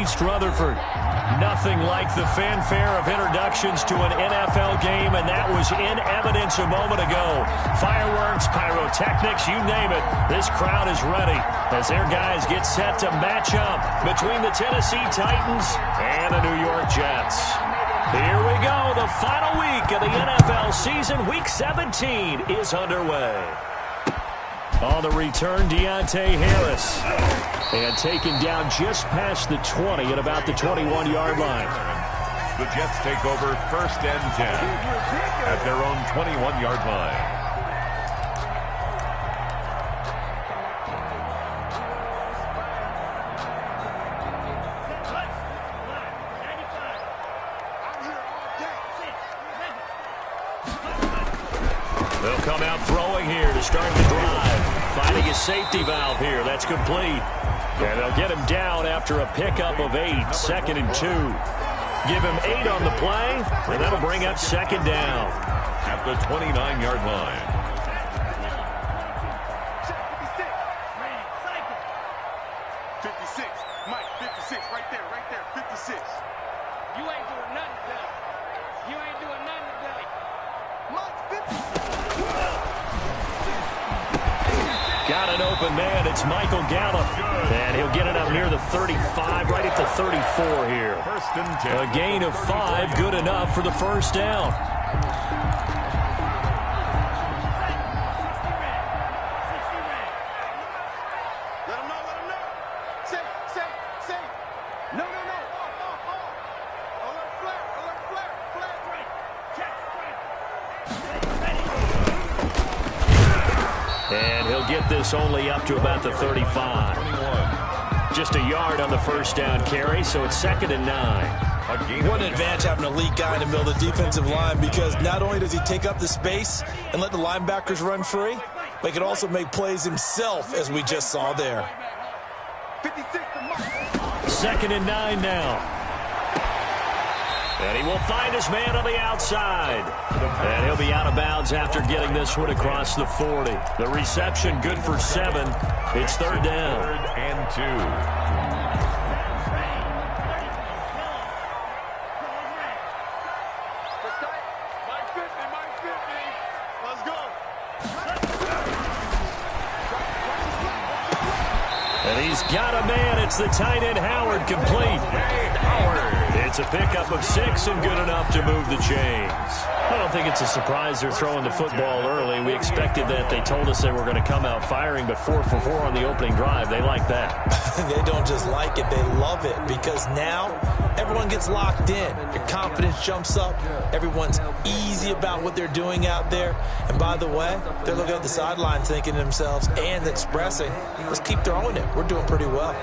East Rutherford. Nothing like the fanfare of introductions to an NFL game, and that was in evidence a moment ago. Fireworks, pyrotechnics, you name it. This crowd is ready as their guys get set to match up between the Tennessee Titans and the New York Jets. Here we go. The final week of the NFL season. Week 17 is underway. On the return, Deontay Harris. And taken down just past the 20 at about the 21-yard line. The Jets take over 1st and 10 at their own 21-yard line. They'll come out throwing here to start the drive. Finding his safety valve here. That's complete. And they'll get him down after a pickup of 8. 2nd and 2. Give him 8 on the play, and that'll bring up 2nd down. At the 29-yard line. Got an open man. It's Michael Gallup. And he'll get it up near the 35, right at the 34 here. 1st and 10. A gain of 5, good enough for the first down. And he'll get this only up to about the 35. 21. Just a yard on the first down carry, so it's 2nd and 9. What an advantage having an elite guy in the middle of the defensive line, because not only does he take up the space and let the linebackers run free, but he can also make plays himself, as we just saw there. 2nd and 9 now. And he will find his man on the outside. And he'll be out of bounds after getting this one across the 40. The reception good for 7. It's 3rd down. 3rd and 2. And he's got a man. It's the tight end Howard, complete. It's a pickup of 6 and good enough to move the chains. I don't think it's a surprise they're throwing the football early. We expected that. They told us they were going to come out firing, but 4 for 4 on the opening drive. They like that. They don't just like it, they love it, because now everyone gets locked in. Your confidence jumps up. Everyone's easy about what they're doing out there. And by the way, they're looking at the sideline thinking to themselves and expressing, let's keep throwing it. We're doing pretty well.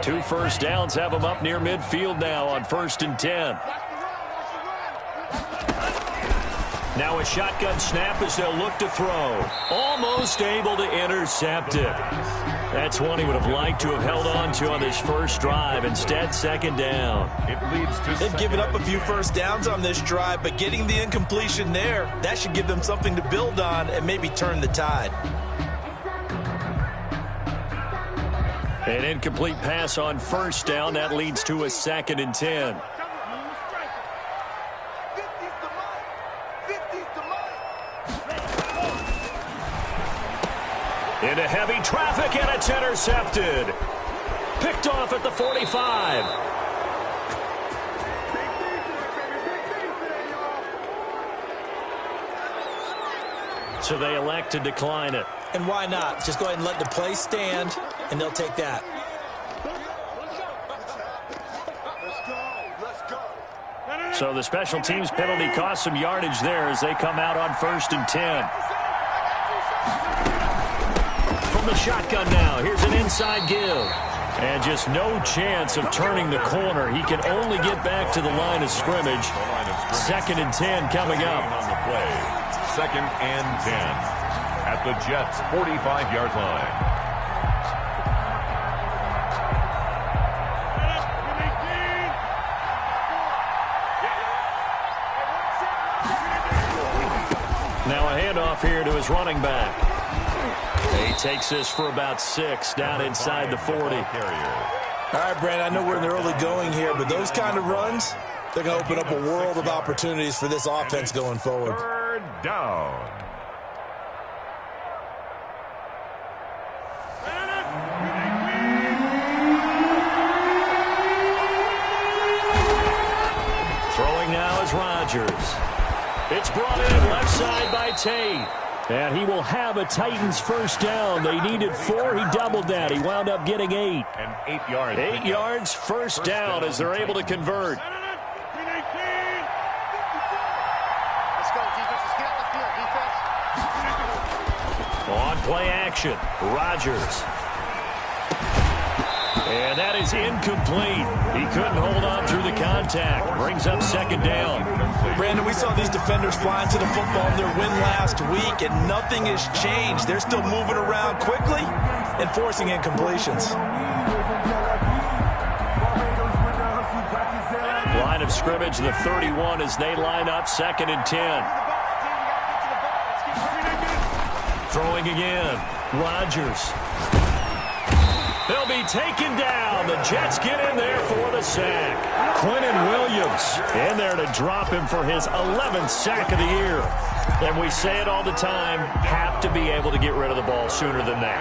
Two first downs have them up near midfield now on 1st and 10. Now a shotgun snap as they'll look to throw. Almost able to intercept it. That's one he would have liked to have held on to on this first drive. Instead, 2nd down. It leads to They've given up a few first downs on this drive, but getting the incompletion there, that should give them something to build on and maybe turn the tide. An incomplete pass on 1st down. That leads to a 2nd and 10. Into heavy traffic, and it's intercepted. Picked off at the 45. So they elect to decline it. And why not? Just go ahead and let the play stand, and they'll take that. So the special teams penalty cost some yardage there as they come out on 1st and 10. From the shotgun now, here's an inside give. And just no chance of turning the corner. He can only get back to the line of scrimmage. 2nd and 10 coming up. On the play. 2nd and 10 at the Jets' 45-yard line. Now a handoff here to his running back. He takes this for about 6 down inside the 40. All right, Brandon, I know we're in the early going here, but those kind of runs, they're going to open up a world of opportunities for this offense going forward. Third down. Throwing now is Rodgers. It's brought in left side by Tate. And he will have a Titans first down. They needed 4. He doubled that. He wound up getting 8. And 8 yards. 8 yards, first down as they're able to convert. Let's go, defense. Let's get off the field, defense. On play action, Rodgers. And that is incomplete. He couldn't hold on through the contact. Brings up second down. Brandon, we saw these defenders flying to the football in their win last week, and nothing has changed. They're still moving around quickly and forcing incompletions. Line of scrimmage, the 31 as they line up, 2nd and 10. Throwing again, Rodgers. He'll be taken down. The Jets get in there for the sack. Quinnen Williams in there to drop him for his 11th sack of the year. And we say it all the time, have to be able to get rid of the ball sooner than that.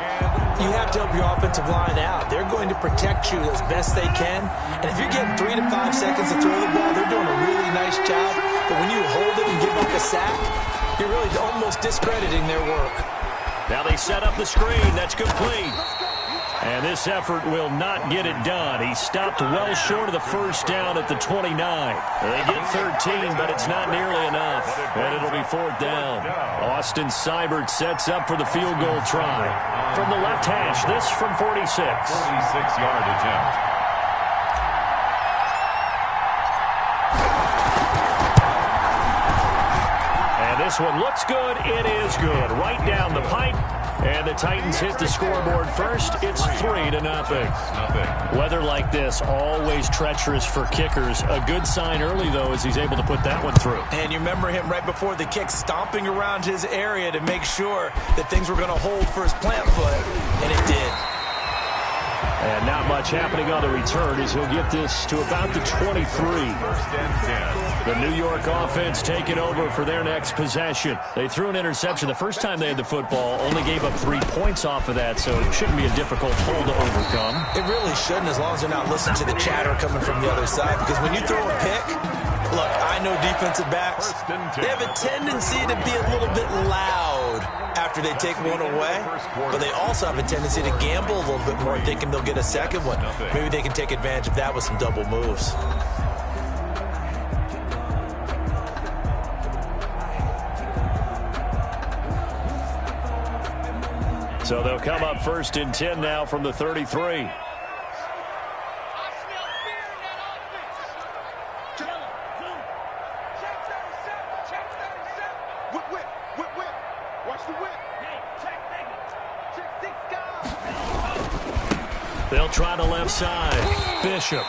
You have to help your offensive line out. They're going to protect you as best they can. And if you're getting 3 to 5 seconds to throw the ball, they're doing a really nice job. But when you hold it and give up a sack, you're really almost discrediting their work. Now they set up the screen. That's complete. And this effort will not get it done. He stopped well short of the first down at the 29. They get 13, but it's not nearly enough. And it'll be 4th down. Austin Seibert sets up for the field goal try. From the left hash, this from 46. 46-yard attempt. And this one looks good. It is good. Right down the pipe. And the Titans hit the scoreboard first. It's 3-0. Weather like this, always treacherous for kickers. A good sign early, though, as he's able to put that one through. And you remember him right before the kick stomping around his area to make sure that things were going to hold for his plant foot, and it did. And not much happening on the return as he'll get this to about the 23. 1st and 10. The New York offense taking over for their next possession. They threw an interception the first time they had the football, only gave up 3 points off of that, so it shouldn't be a difficult hole to overcome. It really shouldn't, as long as they're not listening to the chatter coming from the other side, because when you throw a pick, look, I know defensive backs, they have a tendency to be a little bit loud after they take one away, but they also have a tendency to gamble a little bit more, thinking they'll get a second one. Maybe they can take advantage of that with some double moves. So they'll come up 1st and 10 now from the 33. They'll try the left side. Bishop.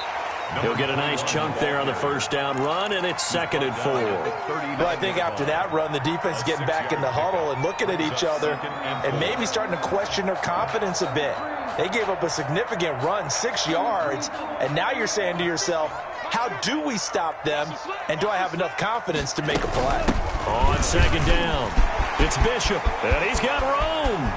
He'll get a nice chunk there on the first down run, and it's 2nd and 4. Well, I think after that run, the defense is getting back in the huddle and looking at each other and maybe starting to question their confidence a bit. They gave up a significant run, 6 yards, and now you're saying to yourself, how do we stop them, and do I have enough confidence to make a play? On 2nd down, it's Bishop, and he's got Rome.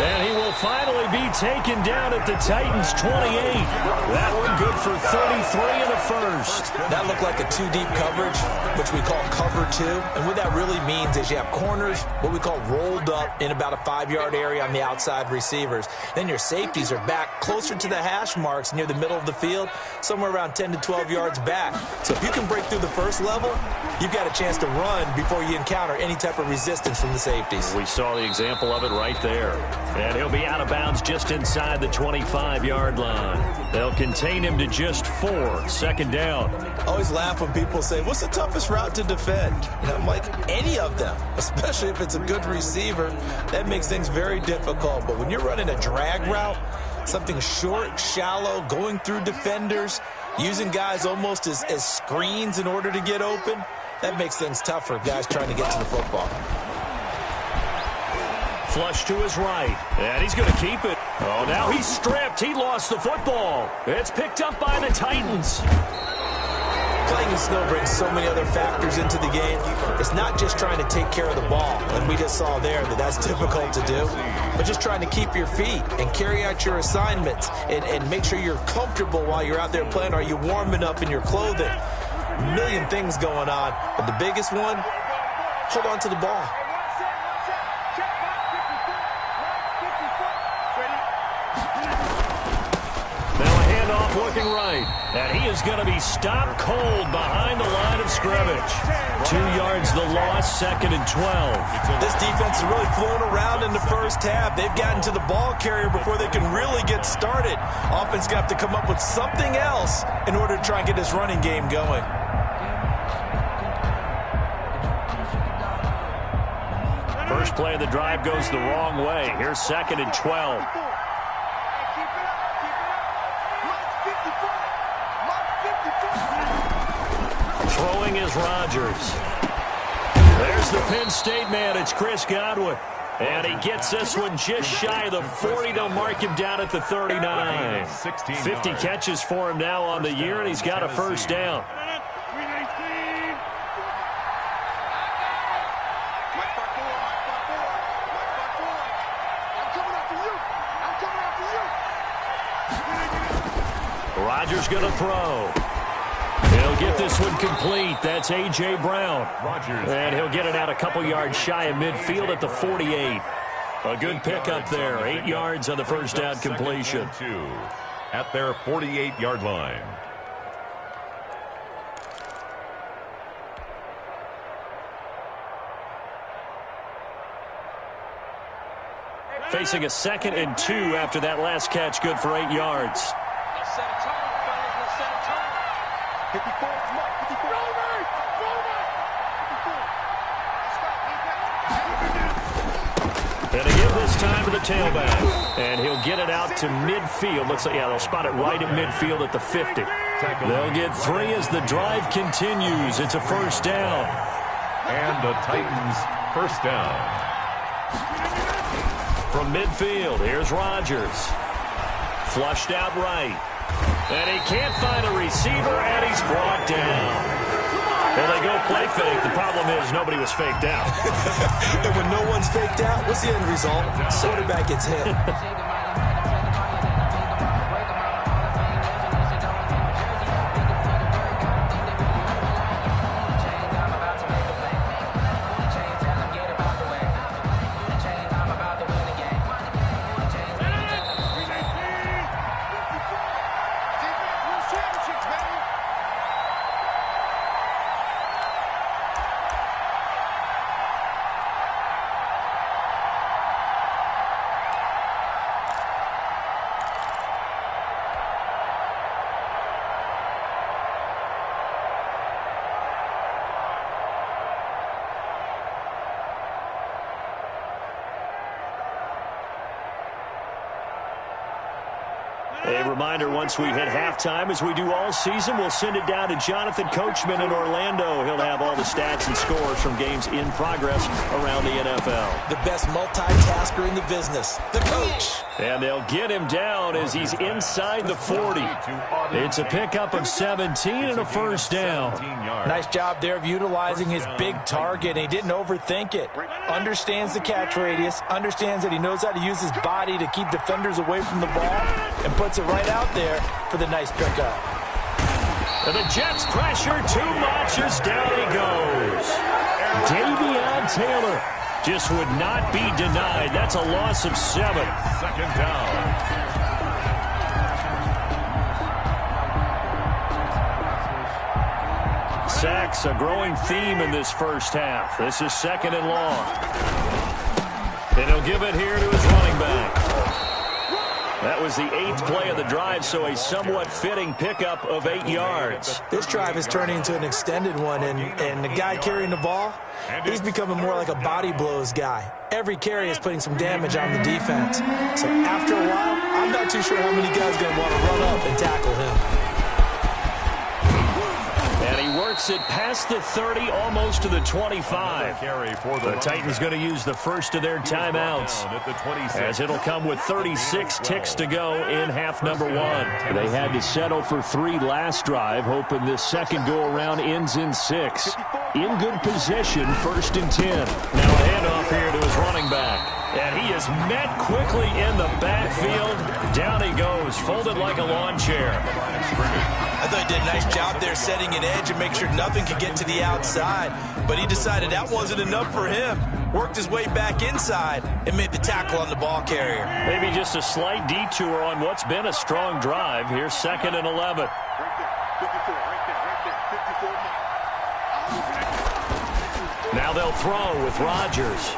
And he will finally be taken down at the Titans' 28. That one good for 33 in the first. That looked like a 2-deep coverage, which we call cover 2. And what that really means is you have corners, what we call rolled up in about a 5-yard area on the outside receivers. Then your safeties are back closer to the hash marks near the middle of the field, somewhere around 10 to 12 yards back. So if you can break through the first level, you've got a chance to run before you encounter any type of resistance from the safeties. We saw the example of it right there. And he'll be out of bounds just inside the 25-yard line. They'll contain him to just 4. 2nd down. I always laugh when people say, what's the toughest route to defend? And I'm like, any of them, especially if it's a good receiver. That makes things very difficult. But when you're running a drag route, something short, shallow, going through defenders, using guys almost as screens in order to get open, that makes things tough for guys trying to get to the football. Flush to his right, and he's going to keep it. Oh, now he's stripped. He lost the football. It's picked up by the Titans. Playing in snow brings so many other factors into the game. It's not just trying to take care of the ball, and we just saw there that that's difficult to do, but just trying to keep your feet and carry out your assignments and make sure you're comfortable while you're out there playing. Are you warm enough in your clothing? A million things going on, but the biggest one, hold on to the ball. Looking right, and he is going to be stopped cold behind the line of scrimmage. 2 yards the loss, 2nd and 12. This defense is really flown around in the first half. They've gotten to the ball carrier before they can really get started. Offense going to have to come up with something else in order to try and get this running game going. First play of the drive goes the wrong way. Here's 2nd and 12. Throwing is Rodgers. There's the Penn State man. It's Chris Godwin. And he gets this one just shy of the 40. They'll mark him down at the 39. 50 catches for him now on the year, and he's got a first down. Rodgers going to throw. He'll get this one complete. That's A.J. Brown. And he'll get it out a couple yards shy of midfield at the 48. A good pickup there. 8 yards on the first down completion. At their 48-yard line. Facing a 2nd and 2 after that last catch. Good for 8 yards. And they give this time to the tailback. And he'll get it out to midfield. Looks like, yeah, they'll spot it right at midfield at the 50. They'll get 3 as the drive continues. It's a first down. And the Titans first down. From midfield, here's Rodgers. Flushed out right. And he can't find a receiver, and he's brought down. Well, they go play fake. The problem is nobody was faked out. And when no one's faked out, what's the end result? Quarterback gets hit. A reminder, once we hit halftime, as we do all season, we'll send it down to Jonathan Coachman in Orlando. He'll have all the stats and scores from games in progress around the NFL. The best multitasker in the business, the coach. And they'll get him down as he's inside the 40. It's a pickup of 17 and a first down. Nice job there of utilizing his big target. He didn't overthink it. Understands the catch radius, understands that he knows how to use his body to keep defenders away from the ball, and puts it right out there for the nice pickup. And the Jets pressure too much as down he goes. Davion Taylor just would not be denied. That's a loss of 7. 2nd down. Sacks, a growing theme in this first half. This is 2nd and long. And he'll give it here to his running back. That was the 8th play of the drive, so a somewhat fitting pickup of 8 yards. This drive is turning into an extended one, and the guy carrying the ball, he's becoming more like a body blows guy. Every carry is putting some damage on the defense. So after a while, I'm not too sure how many guys are going to want to run up and tackle him. And he works makes it past the 30, almost to the 25. The Titans going to use the first of their timeouts, as it'll come with 36 ticks to go in half number 1. They had to settle for 3 last drive, hoping this second go-around ends in 6. In good position, 1st and 10. Now a handoff here to his running back. And he is met quickly in the backfield. Down he goes, folded like a lawn chair. I thought he did a nice job there setting an edge and make sure nothing could get to the outside. But he decided that wasn't enough for him. Worked his way back inside and made the tackle on the ball carrier. Maybe just a slight detour on what's been a strong drive. Here's 2nd and 11. Now they'll throw with Rodgers.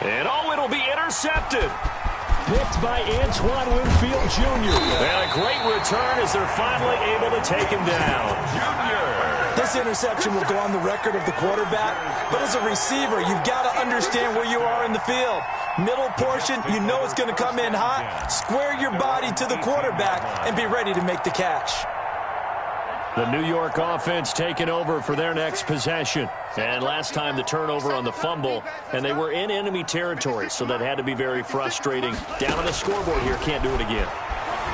And it'll be intercepted. Picked by Antoine Winfield Jr. And a great return as they're finally able to take him down. This interception will go on the record of the quarterback, but as a receiver, you've got to understand where you are in the field. Middle portion, you know it's going to come in hot. Square your body to the quarterback and be ready to make the catch. The New York offense taking over for their next possession. And last time the turnover on the fumble, and they were in enemy territory, so that had to be very frustrating. Down on the scoreboard here, can't do it again.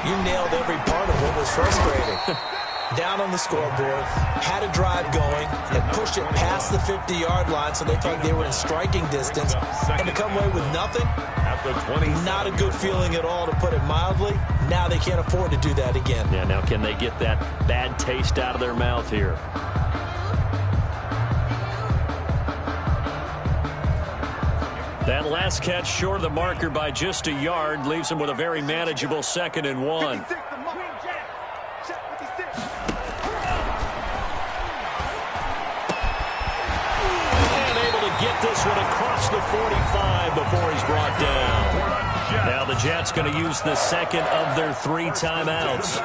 You nailed every part of what was frustrating. Down on the scoreboard, had a drive going, and pushed it past the 50-yard line so they thought they were in striking distance, and to come away with nothing, not a good feeling at all, to put it mildly. Now they can't afford to do that again. Yeah, now can they get that bad taste out of their mouth here? That last catch short of the marker by just a yard leaves them with a very manageable 2nd and 1. Get this one across the 45 before he's brought down. Now the Jets going to use the 2nd of their 3 timeouts,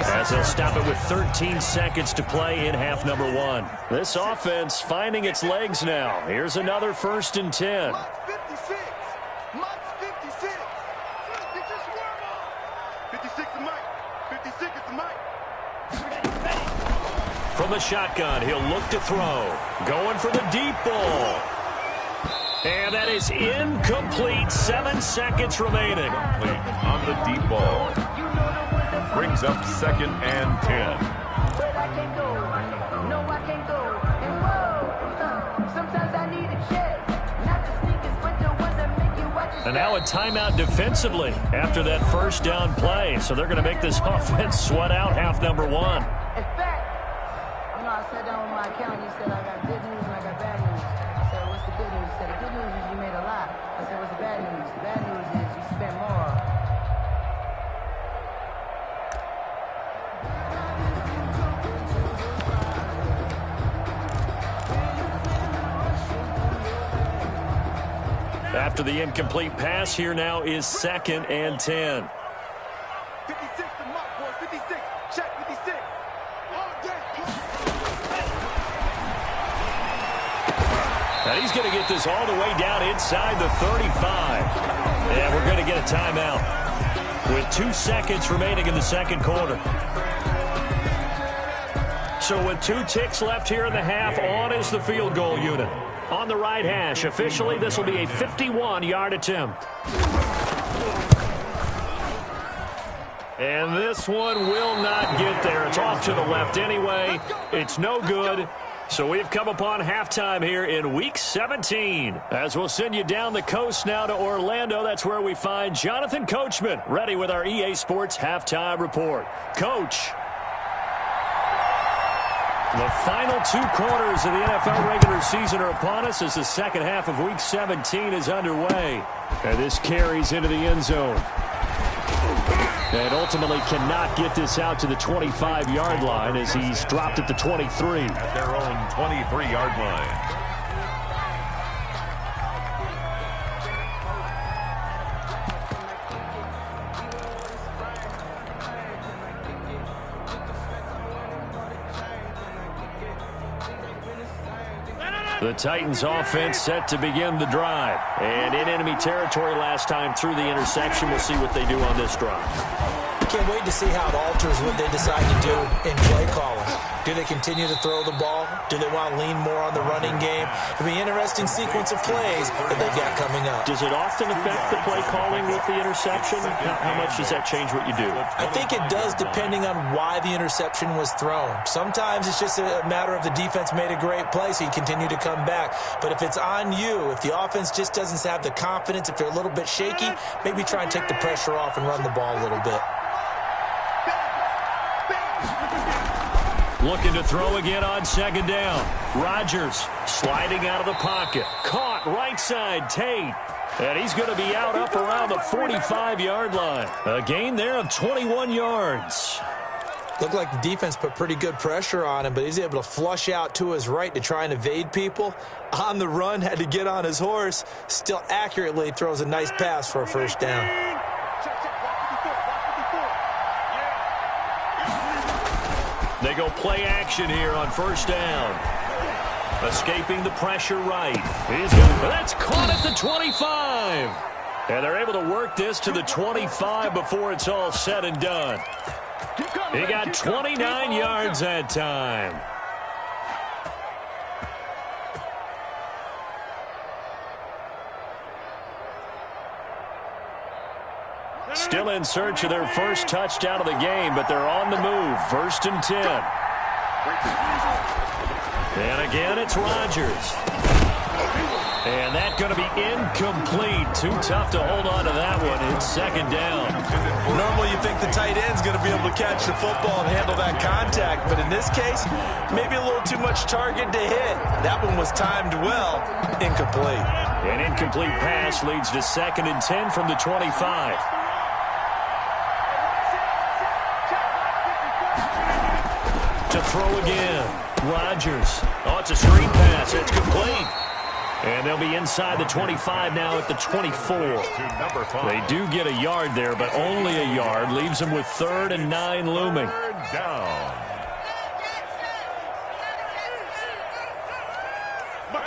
as they'll stop it with 13 seconds to play in half number 1. This offense finding its legs now. Here's another 1st and 10. From the shotgun, he'll look to throw. Going for the deep ball. And that is incomplete. 7 seconds remaining. On the deep ball. Brings up 2nd and 10. And now a timeout defensively after that 1st down play. So they're going to make this offense sweat out half number 1. I sat down with my accountant. He said, I got good news and I got bad news. I said, what's the good news? He said, the good news is you made a lot. I said, what's the bad news? The bad news is you spent more. After the incomplete pass, here now is 2nd and 10. 56 to Mark, boy. 56. Check 56. And he's going to get this all the way down inside the 35. And we're going to get a timeout with 2 seconds remaining in the 2nd quarter. So with 2 ticks left here in the half, on is the field goal unit. On the right hash, officially this will be a 51-yard attempt. And this one will not get there. It's off to the left anyway. It's no good. So we've come upon halftime here in Week 17. As we'll send you down the coast now to Orlando. That's where we find Jonathan Coachman ready with our EA Sports Halftime Report. Coach. The final 2 quarters of the NFL regular season are upon us as the second half of Week 17 is underway. And this carries into the end zone. And ultimately cannot get this out to the 25-yard line as he's dropped at the 23. At their own 23-yard line. The Titans offense set to begin the drive. And in enemy territory last time through the interception. We'll see what they do on this drive. can't wait to see how it alters what they decide to do in play calling. Do they continue to throw the ball? Do they want to lean more on the running game? It'll be an interesting sequence of plays that they've got coming up. Does it often affect the play calling with the interception? How much does that change what you do? I think it does, depending on why the interception was thrown. Sometimes it's just a matter of the defense made a great play, so you continue to come back. But if it's on you, if the offense just doesn't have the confidence, if they're a little bit shaky, maybe try and take the pressure off and run the ball a little bit. Looking to throw again on second down. Rodgers sliding out of the pocket. Caught right side, Tate. And he's going to be out up around the 45-yard line. A gain there of 21 yards. Looked like the defense put pretty good pressure on him, but he's able to flush out to his right to try and evade people. On the run, had to get on his horse. Still accurately throws a nice pass for a first down. They go play action here on first down. Escaping the pressure right. That's caught at the 25. And they're able to work this to the 25 before it's all said and done. He got 29 yards that time. Still in search of their first touchdown of the game, but they're on the move. 1st and 10. And again, it's Rodgers. And that's going to be incomplete. Too tough to hold on to that one. It's second down. Normally you think the tight end's going to be able to catch the football and handle that contact, but in this case, maybe a little too much target to hit. That one was timed well. Incomplete. An incomplete pass leads to 2nd and 10 from the 25. To throw again. Rodgers. Oh, it's a screen pass. It's complete. And they'll be inside the 25 now at the 24. They do get a yard there, but only a yard. Leaves them with 3rd and 9 looming. Third down.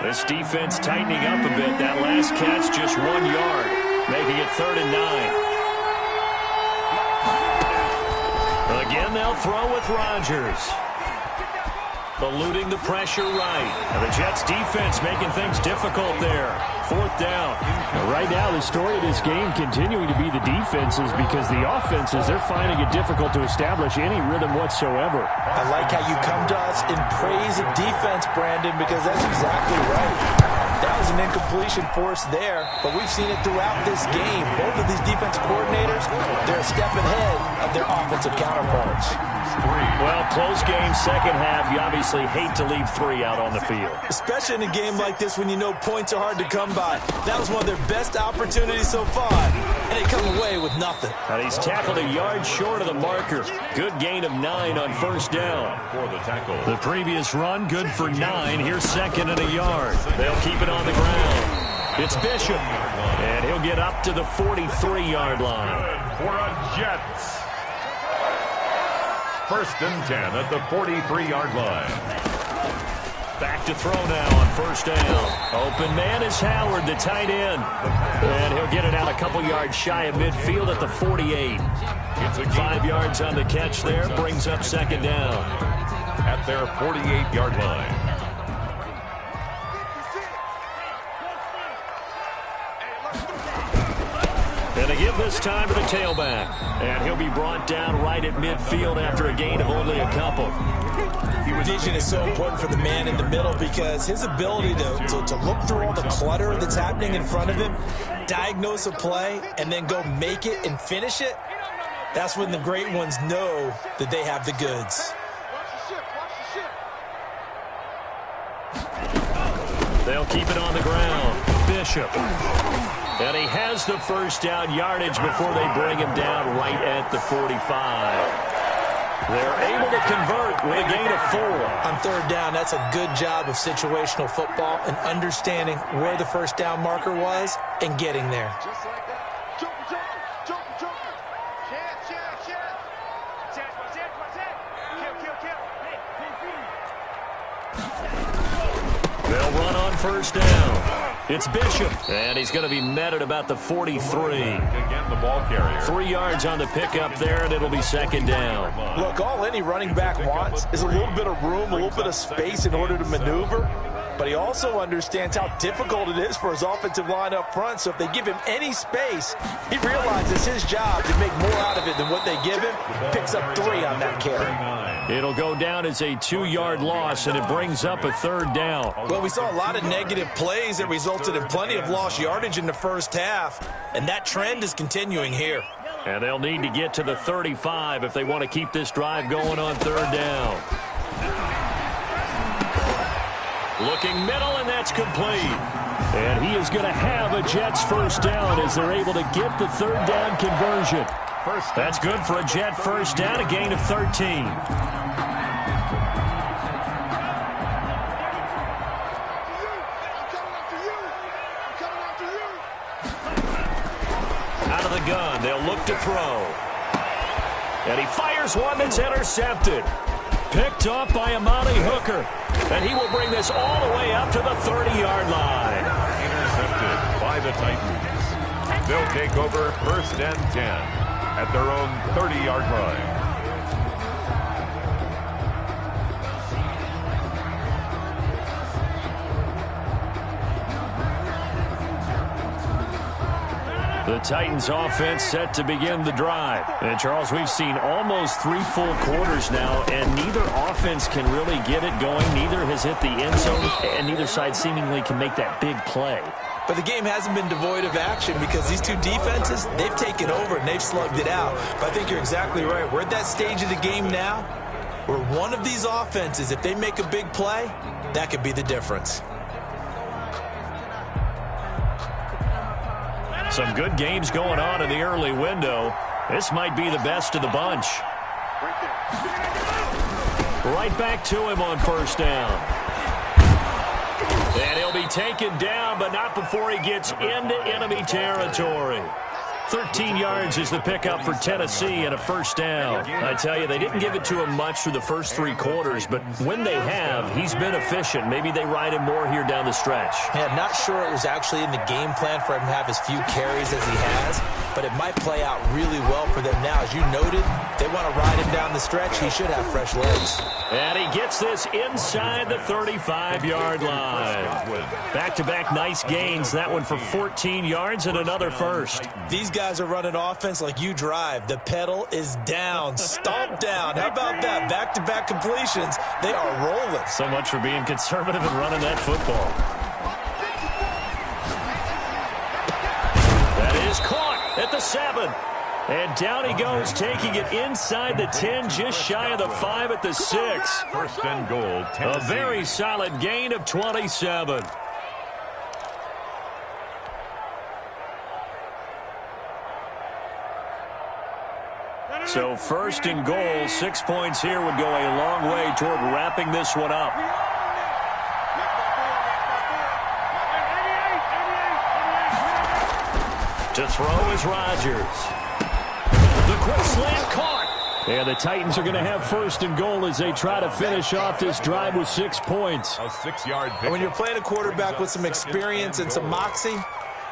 This defense tightening up a bit. That last catch just 1 yard, making it 3rd and 9. Again, they'll throw with Rodgers. Eluding the pressure right. And the Jets defense making things difficult there. 4th down. Right now, the story of this game continuing to be the defenses, because the offenses, they're finding it difficult to establish any rhythm whatsoever. I like how you come to us in praise of defense, Brandon, because that's exactly right. That was an incompletion forced there, but we've seen it throughout this game. Both of these defense coordinators, they're a step ahead of their offensive counterparts. Well, close game, second half. You obviously hate to leave 3 out on the field. Especially in a game like this when you know points are hard to come by. That was one of their best opportunities so far, and they come away with nothing. And he's tackled a yard short of the marker. Good gain of 9 on first down. For the tackle. The previous run, good for 9. Here's 2nd and a yard. They'll keep it on the ground. It's Bishop, and he'll get up to the 43-yard line. For a Jets. 1st and 10 at the 43-yard line. Back to throw now on first down. Open man is Howard, the tight end. And he'll get it out a couple yards shy of midfield at the 48. 5 yards on the catch there, brings up 2nd down. At their 48-yard line. And they give this time to the tailback. And he'll be brought down right at midfield after a gain of only a couple. Vision is so important for the man in the middle, because his ability to look through all the clutter that's happening in front of him, diagnose a play, and then go make it and finish it, that's when the great ones know that they have the goods. They'll keep it on the ground. Bishop. And he has the first down yardage before they bring him down right at the 45. They're able to convert with a gain of 4. On 3rd down, that's a good job of situational football and understanding where the first down marker was and getting there. Just like that. Jump. Chance. They'll run on first down. It's Bishop, and he's going to be met at about the 43. Again, the ball carrier. 3 yards on the pickup there, and it'll be second down. Look, all any running back wants is a little bit of room, a little bit of space in order to maneuver. But he also understands how difficult it is for his offensive line up front. So if they give him any space, he realizes his job to make more out of it than what they give him. Picks up 3 on that carry. It'll go down as a 2-yard loss, and it brings up a third down. Well, we saw a lot of negative plays that resulted in plenty of lost yardage in the first half. And that trend is continuing here. And they'll need to get to the 35 if they want to keep this drive going on third down. Looking middle, and that's complete. And he is going to have a Jets first down as they're able to get the third down conversion. That's good for a Jet first down, a gain of 13. Out of the gun, they'll look to throw. And he fires one that's intercepted. Picked off by Amani Hooker. And he will bring this all the way up to the 30-yard line. Intercepted by the Titans. They'll take over first and 10 at their own 30-yard line. The Titans offense set to begin the drive. And Charles, we've seen almost 3 full quarters now, and neither offense can really get it going. Neither has hit the end zone, and neither side seemingly can make that big play. But the game hasn't been devoid of action because these two defenses, they've taken over and they've slugged it out. But I think you're exactly right. We're at that stage of the game now where one of these offenses, if they make a big play, that could be the difference. Some good games going on in the early window. This might be the best of the bunch. Right back to him on first down. And he'll be taken down, but not before he gets into enemy territory. 13 yards is the pickup for Tennessee and a first down. I tell you, they didn't give it to him much through the first 3 quarters, but when they have, he's been efficient. Maybe they ride him more here down the stretch. Yeah, not sure it was actually in the game plan for him to have as few carries as he has, but it might play out really well for them now. As you noted, they want to ride him down the stretch. He should have fresh legs. And he gets this inside the 35-yard line. Back-to-back nice gains. That one for 14 yards and another first. These guys are running offense like you drive. The pedal is down, stomped down. How about that? Back-to-back completions. They are rolling. So much for being conservative and running that football. That is caught at the 7. And down he goes, taking it inside the 10, just shy of the 5 at the 6. First and goal, Tennessee. A very solid gain of 27. So first and goal, 6 points here would go a long way toward wrapping this one up. To throw is Rodgers. The quick slant caught. And the Titans are going to have first and goal as they try to finish off this drive with 6 points. A 6-yard pick. And when you're playing a quarterback with some experience and some moxie,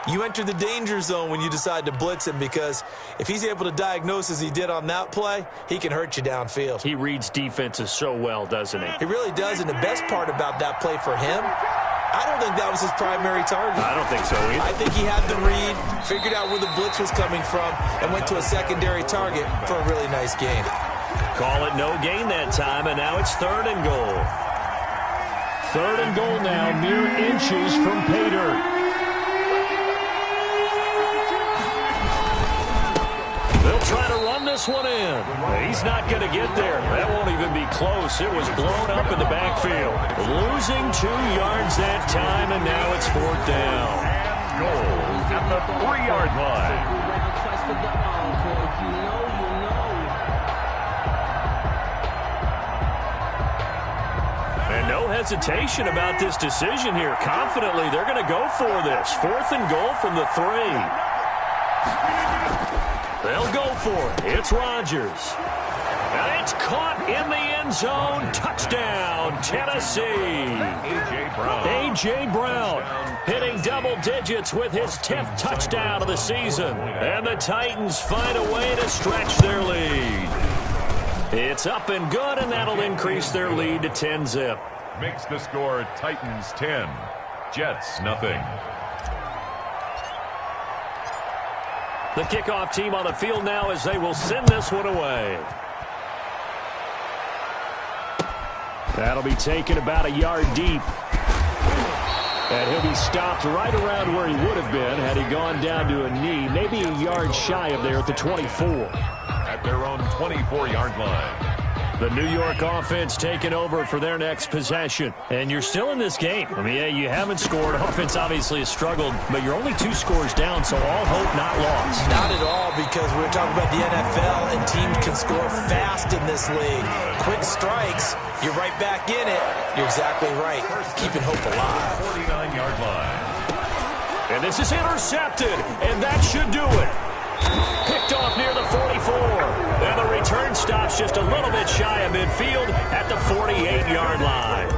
you enter the danger zone when you decide to blitz him, because if he's able to diagnose as he did on that play, he can hurt you downfield. He reads defenses so well, doesn't he? He really does, and the best part about that play for him, I don't think that was his primary target. I don't think so either. I think he had the read, figured out where the blitz was coming from, and went to a secondary target for a really nice game. Call it no gain that time, and now it's third and goal. Third and goal now, mere inches from pay dirt. They'll try to run this one in. He's not going to get there. That won't even be close. It was blown up in the backfield. Losing 2 yards that time, and now it's fourth down. Goal at the 3-yard line. And no hesitation about this decision here. Confidently, they're going to go for this. Fourth and goal from the 3. They'll go for it. It's Rodgers. And It's caught in the end zone. Touchdown, Tennessee. A.J. Brown hitting double digits with his 10th touchdown of the season. And the Titans find a way to stretch their lead. It's up and good, and that'll increase their lead to 10-zip. Makes the score Titans 10, Jets nothing. The kickoff team on the field now as they will send this one away. That'll be taken about a yard deep. And he'll be stopped right around where he would have been had he gone down to a knee, maybe a yard shy of there at the 24. At their own 24-yard line. The New York offense taking over for their next possession. And you're still in this game. I mean, yeah, you haven't scored. Offense obviously has struggled, but you're only 2 scores down, so all hope not lost. Not at all, because we're talking about the NFL, and teams can score fast in this league. Quick strikes, you're right back in it. You're exactly right. Keeping hope alive. 49-yard line. And this is intercepted, and that should do it. Picked off near the 44. And the return stops just a little bit shy of midfield at the 48-yard line.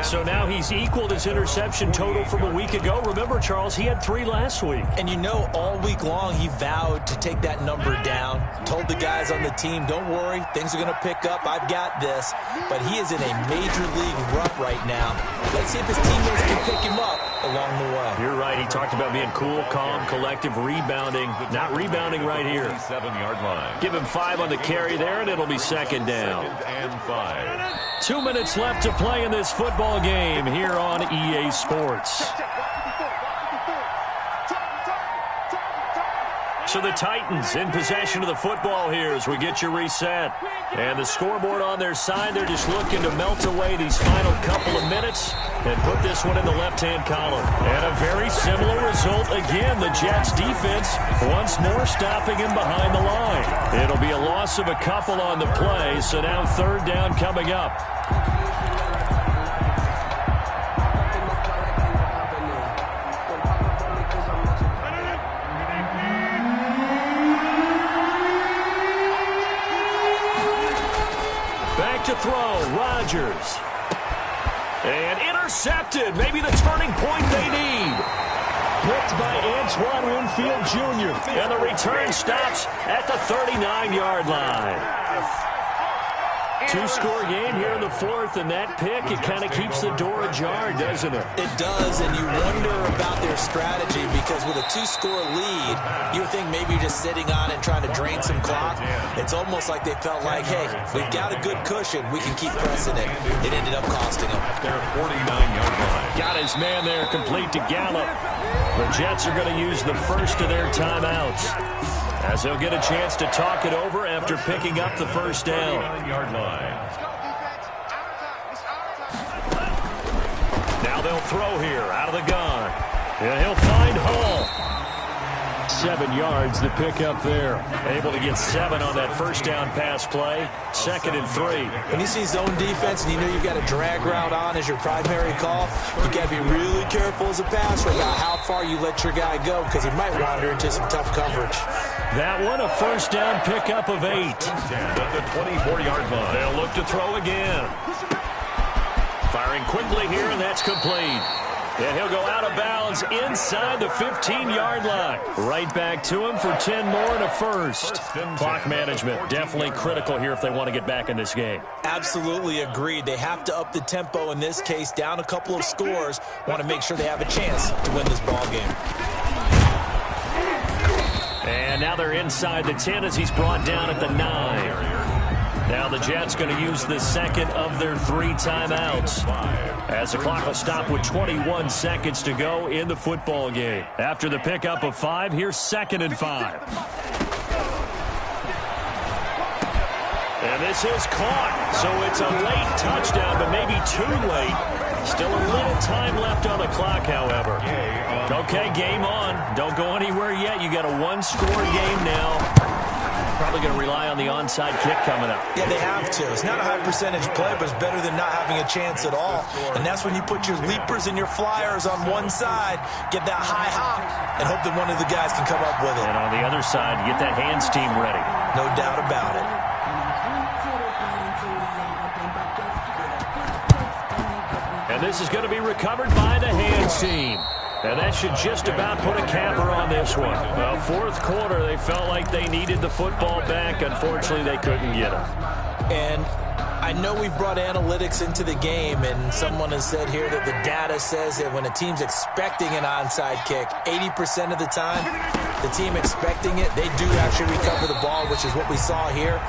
So now he's equaled his interception total from a week ago. Remember, Charles, he had 3 last week. And you know, all week long he vowed to take that number down. Told the guys on the team, don't worry, things are going to pick up. I've got this. But he is in a major league rut right now. Let's see if his teammates can pick him up along the way. You're right. He talked about being cool, calm, collective, rebounding. Not rebounding right here. 7-yard line. Give him 5 on the carry there, and it'll be second down. And 5. 2 minutes left to play in this football game here on EA Sports. So the Titans in possession of the football here as we get you reset. And the scoreboard on their side, they're just looking to melt away these final couple of minutes and put this one in the left-hand column. And a very similar result again. The Jets defense once more stopping him behind the line. It'll be a loss of a couple on the play, so now third down coming up. To throw, Rodgers. And intercepted. Maybe the turning point they need. Picked by Antoine Winfield Jr. And the return stops at the 39-yard line. 2-score game here in the fourth, and that pick, it kind of keeps the door ajar, doesn't it? It does, and you wonder about their strategy, because with a 2-score lead, you would think maybe you're just sitting on it trying to drain some clock. It's almost like they felt like, hey, we've got a good cushion. We can keep pressing it. It ended up costing them. Their 49-yard line. Got his man there, complete to Gallup. The Jets are going to use the first of their timeouts, as they'll get a chance to talk it over after picking up the first down. 49-yard line. Now they'll throw here out of the gun. And he'll find Hall. 7 yards, the pickup there. Able to get 7 on that first down pass play. 2nd and 3. When you see zone defense and you know you've got a drag route on as your primary call, you got to be really careful as a passer about how far you let your guy go, because he might wander into some tough coverage. That one, a first down pickup of 8. At the 24-yard line. They'll look to throw again. Firing quickly here, and that's complete. And he'll go out of bounds inside the 15-yard line. Right back to him for 10 more and a first. Clock management definitely critical here if they want to get back in this game. Absolutely agreed. They have to up the tempo in this case, down a couple of scores. Want to make sure they have a chance to win this ball game. And now they're inside the 10 as he's brought down at the 9. Now the Jets going to use the second of their 3 timeouts, as the clock will stop with 21 seconds to go in the football game. After the pickup of 5, here's 2nd and 5. And this is caught, so it's a late touchdown, but maybe too late. Still a little time left on the clock, however. Okay, game on. Don't go anywhere yet. You got a 1-score game now. Probably going to rely on the onside kick coming up. Yeah, they have to. It's not a high percentage play, but it's better than not having a chance at all. And that's when you put your leapers and your flyers on one side, get that high hop, and hope that one of the guys can come up with it. And on the other side, get that hands team ready. No doubt about it. this is going to be recovered by the hands team. And that should just about put a capper on this one. Well, fourth quarter, they felt like they needed the football back. Unfortunately, they couldn't get it. And I know we've brought analytics into the game, and someone has said here that the data says that when a team's expecting an onside kick, 80% of the time, the team expecting it, they do actually recover the ball, which is what we saw here.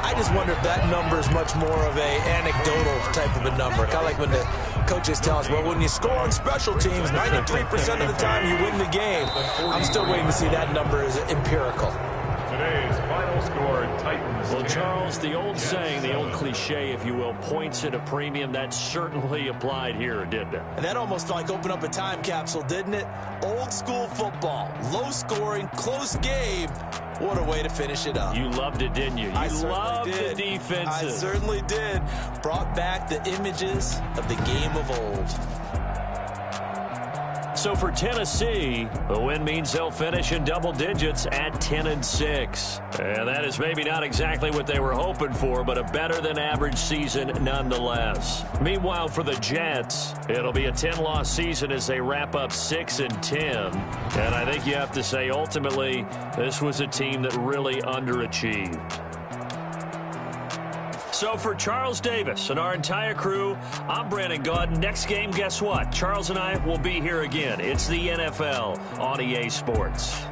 I just wonder if that number is much more of a anecdotal type of a number. Kind of like when the coaches tell us, well, when you score on special teams, 93% of the time you win the game. I'm still waiting to see that number as empirical. Today's final score, Titans. Well, Charles, the old saying, the old cliche, if you will, points at a premium, that certainly applied here, didn't it? And that almost like opened up a time capsule, didn't it? Old school football, low scoring, close game. What a way to finish it up. You loved it, didn't you? You loved the I defenses. certainly did. Brought back the images of the game of old. So for Tennessee, the win means they'll finish in double digits at 10-6. And that is maybe not exactly what they were hoping for, but a better than average season nonetheless. Meanwhile, for the Jets, it'll be a 10-loss season as they wrap up 6-10. And I think you have to say, ultimately, this was a team that really underachieved. So for Charles Davis and our entire crew, I'm Brandon Gaudin. Next game, guess what? Charles and I will be here again. It's the NFL on EA Sports.